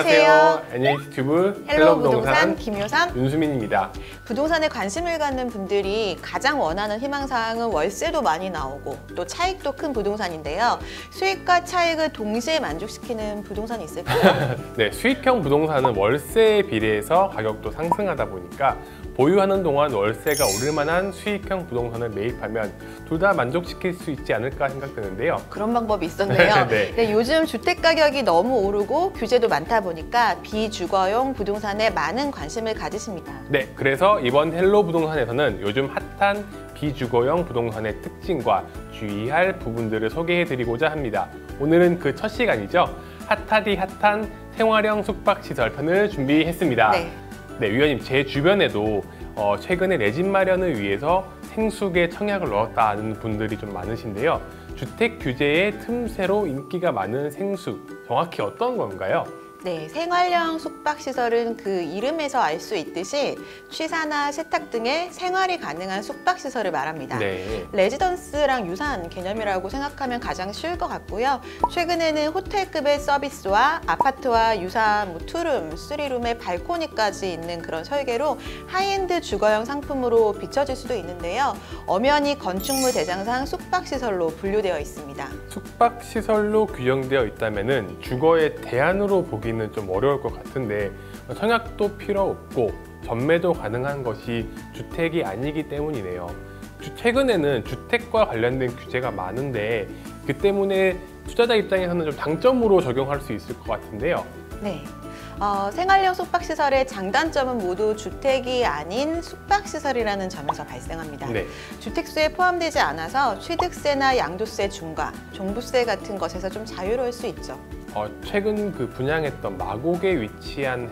안녕하세요. NH튜브 헬로 부동산 김효산, 윤수민입니다. 부동산에 관심을 갖는 분들이 가장 원하는 희망사항은 월세도 많이 나오고 또 차익도 큰 부동산인데요. 수익과 차익을 동시에 만족시키는 부동산이 있을까요? 네, 수익형 부동산은 월세에 비례해서 가격도 상승하다 보니까 보유하는 동안 월세가 오를 만한 수익형 부동산을 매입하면 둘 다 만족시킬 수 있지 않을까 생각되는데요. 그런 방법이 있었네요. 네. 네, 요즘 주택 가격이 너무 오르고 규제도 많다 보니까 비주거용 부동산에 많은 관심을 가지십니다. 네, 그래서 이번 헬로 부동산에서는 요즘 핫한 비주거용 부동산의 특징과 주의할 부분들을 소개해드리고자 합니다. 오늘은 그 첫 시간이죠. 핫하디 핫한 생활형 숙박시설 편을 준비했습니다. 네, 위원님, 제 주변에도 최근에 내 집 마련을 위해서 생수에 청약을 넣었다는 분들이 좀 많으신데요. 주택 규제의 틈새로 인기가 많은 생수, 정확히 어떤 건가요? 네, 생활형 숙박시설은 그 이름에서 알 수 있듯이 취사나 세탁 등의 생활이 가능한 숙박시설을 말합니다. 네. 레지던스랑 유사한 개념이라고 생각하면 가장 쉬울 것 같고요. 최근에는 호텔급의 서비스와 아파트와 유사한 투룸, 쓰리룸의 발코니까지 있는 그런 설계로 하이엔드 주거형 상품으로 비춰질 수도 있는데요. 엄연히 건축물 대장상 숙박시설로 분류되어 있습니다. 숙박시설로 규정되어 있다면 주거의 대안으로 보기는 좀 어려울 것 같은데 청약도 필요 없고 전매도 가능한 것이 주택이 아니기 때문이네요. 최근에는 주택과 관련된 규제가 많은데 그 때문에 투자자 입장에서는 좀 장점으로 적용할 수 있을 것 같은데요. 네. 생활형 숙박시설의 장단점은 모두 주택이 아닌 숙박시설이라는 점에서 발생합니다. 네. 주택수에 포함되지 않아서 취득세나 양도세 중과, 종부세 같은 것에서 좀 자유로울 수 있죠. 최근 그 분양했던 마곡에 위치한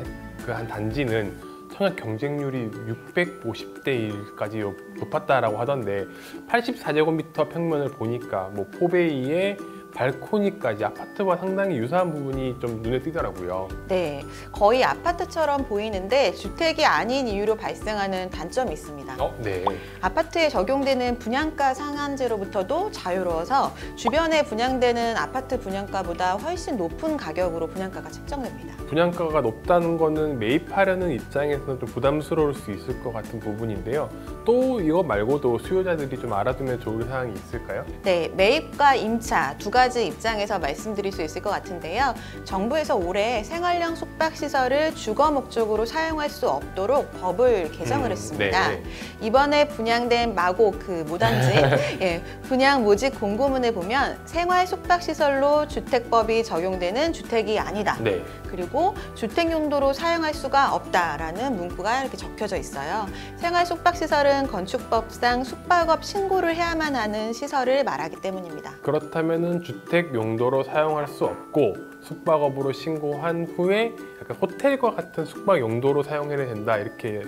한 단지는 청약 경쟁률이 650대 1까지 높았다라고 하던데 84제곱미터 평면을 보니까 뭐 포베이에 발코니까지 아파트와 상당히 유사한 부분이 좀 눈에 띄더라고요. 네, 거의 아파트처럼 보이는데 주택이 아닌 이유로 발생하는 단점이 있습니다. 네. 아파트에 적용되는 분양가 상한제로부터도 자유로워서 주변에 분양되는 아파트 분양가보다 훨씬 높은 가격으로 분양가가 책정됩니다. 분양가가 높다는 거는 매입하려는 입장에서는 좀 부담스러울 수 있을 것 같은 부분인데요. 또 이거 말고도 수요자들이 좀 알아두면 좋을 사항이 있을까요? 네, 매입과 임차 두 가지 입장에서 말씀드릴 수 있을 것 같은데요. 정부에서 올해 생활형 숙박시설을 주거 목적으로 사용할 수 없도록 법을 개정을 했습니다. 네. 이번에 분양된 마곡 그 모단지 예, 분양 모집 공고문에 보면 생활 숙박시설로 주택법이 적용되는 주택이 아니다. 네. 그리고 주택 용도로 사용할 수가 없다라는 문구가 이렇게 적혀져 있어요. 생활 숙박시설은 건축법상 숙박업 신고를 해야만 하는 시설을 말하기 때문입니다. 그렇다면은 주택 용도로 사용할 수 없고 숙박업으로 신고한 후에 약간 호텔과 같은 숙박 용도로 사용해야 된다 이렇게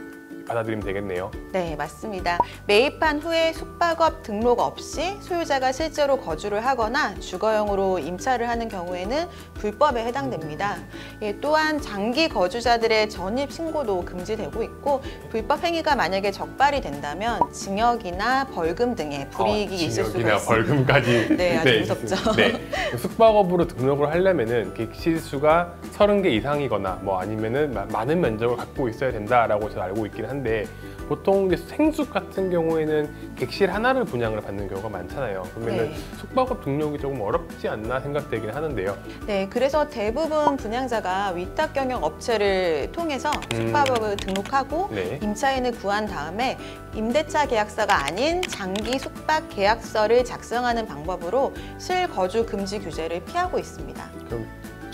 받아들이면 되겠네요. 네, 맞습니다. 매입한 후에 숙박업 등록 없이 소유자가 실제로 거주를 하거나 주거용으로 임차를 하는 경우에는 불법에 해당됩니다. 또한 장기 거주자들의 전입 신고도 금지되고 있고 불법 행위가 만약에 적발이 된다면 징역이나 벌금 등의 불이익이 있을 수가 있습니다. 벌금까지. 네, 아주 무섭죠. 네. 숙박업으로 등록을 하려면은 객실수가 30개 이상이거나 뭐 아니면은 많은 면적을 갖고 있어야 된다라고 저는 알고 있긴 한데 보통 이제 생숙 같은 경우에는 객실 하나를 분양을 받는 경우가 많잖아요. 그러면은 숙박업 등록이 조금 어렵지 않나 생각되긴 하는데요. 네, 그래서 대부분 분양자가 위탁 경영 업체를 통해서 숙박업을 등록하고 임차인을 구한 다음에 임대차 계약서가 아닌 장기 숙박 계약서를 작성하는 방법으로 실거주 금지 규제를 피하고 있습니다. 그럼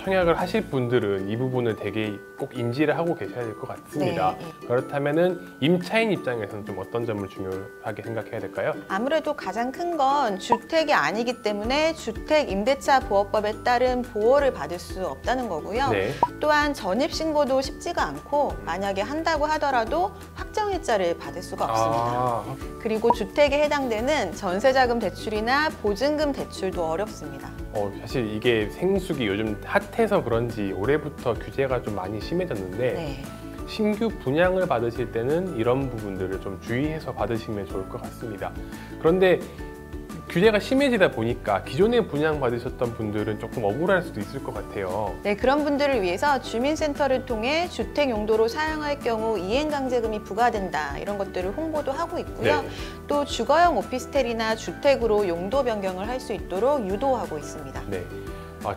청약을 하실 분들은 이 부분을 되게 꼭 인지를 하고 계셔야 될 것 같습니다. 그렇다면은 임차인 입장에서는 좀 어떤 점을 중요하게 생각해야 될까요? 아무래도 가장 큰 건 주택이 아니기 때문에 주택임대차보호법에 따른 보호를 받을 수 없다는 거고요. 또한 전입신고도 쉽지가 않고 만약에 한다고 하더라도 확정일자를 받을 수가 없습니다. 그리고 주택에 해당되는 전세자금 대출이나 보증금 대출도 어렵습니다. 사실 이게 생숙이 요즘 핫해서 그런지 올해부터 규제가 좀 많이 심해졌는데 신규 분양을 받으실 때는 이런 부분들을 좀 주의해서 받으시면 좋을 것 같습니다. 그런데 규제가 심해지다 보니까 기존에 분양받으셨던 분들은 조금 억울할 수도 있을 것 같아요. 네, 그런 분들을 위해서 주민센터를 통해 주택 용도로 사용할 경우 이행강제금이 부과된다 이런 것들을 홍보도 하고 있고요. 네. 또 주거용 오피스텔이나 주택으로 용도 변경을 할 수 있도록 유도하고 있습니다. 네.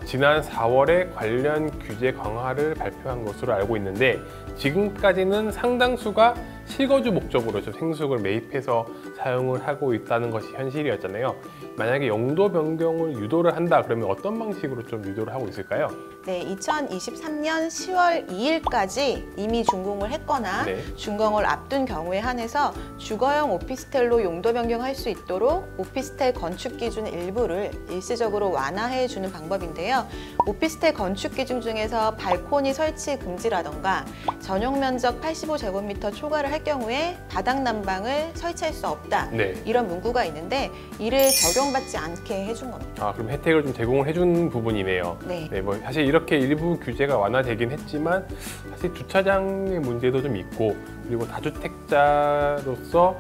지난 4월에 관련 규제 강화를 발표한 것으로 알고 있는데 지금까지는 상당수가 실거주 목적으로 좀 생수를 매입해서 사용을 하고 있다는 것이 현실이었잖아요. 만약에 용도 변경을 유도를 한다 그러면 어떤 방식으로 좀 유도를 하고 있을까요? 네, 2023년 10월 2일까지 이미 준공을 했거나 네. 준공을 앞둔 경우에 한해서 주거용 오피스텔로 용도 변경할 수 있도록 오피스텔 건축 기준 일부를 일시적으로 완화해 주는 방법인데요. 오피스텔 건축 기준 중에서 발코니 설치 금지라던가 전용 면적 85제곱미터 초과를 할 경우에 바닥 난방을 설치할 수 없다. 네. 이런 문구가 있는데 이를 적용받지 않게 해준 겁니다. 그럼 혜택을 좀 제공을 해준 부분이네요. 네. 네, 뭐 사실 이렇게 일부 규제가 완화되긴 했지만 사실 주차장의 문제도 좀 있고 그리고 다주택자로서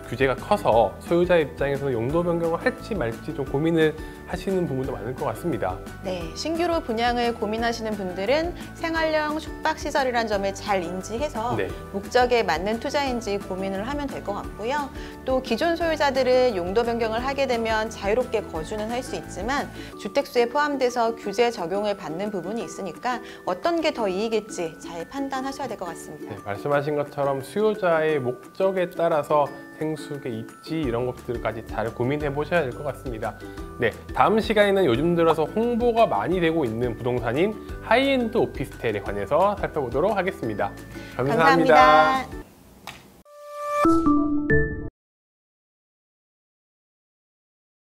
규제가 커서 소유자 입장에서는 용도 변경을 할지 말지 좀 고민을 하시는 부분도 많을 것 같습니다. 네, 신규로 분양을 고민하시는 분들은 생활형 숙박시설이라는 점을 잘 인지해서 네. 목적에 맞는 투자인지 고민을 하면 될 것 같고요. 또 기존 소유자들은 용도 변경을 하게 되면 자유롭게 거주는 할 수 있지만 주택수에 포함돼서 규제 적용을 받는 부분이 있으니까 어떤 게 더 이익일지 잘 판단하셔야 될 것 같습니다. 네, 말씀하신 것처럼 수요자의 목적에 따라서 생수의 입지 이런 것들까지 잘 고민해 보셔야 될 것 같습니다. 네, 다음 시간에는 요즘 들어서 홍보가 많이 되고 있는 부동산인 하이엔드 오피스텔에 관해서 살펴보도록 하겠습니다. 감사합니다. 감사합니다.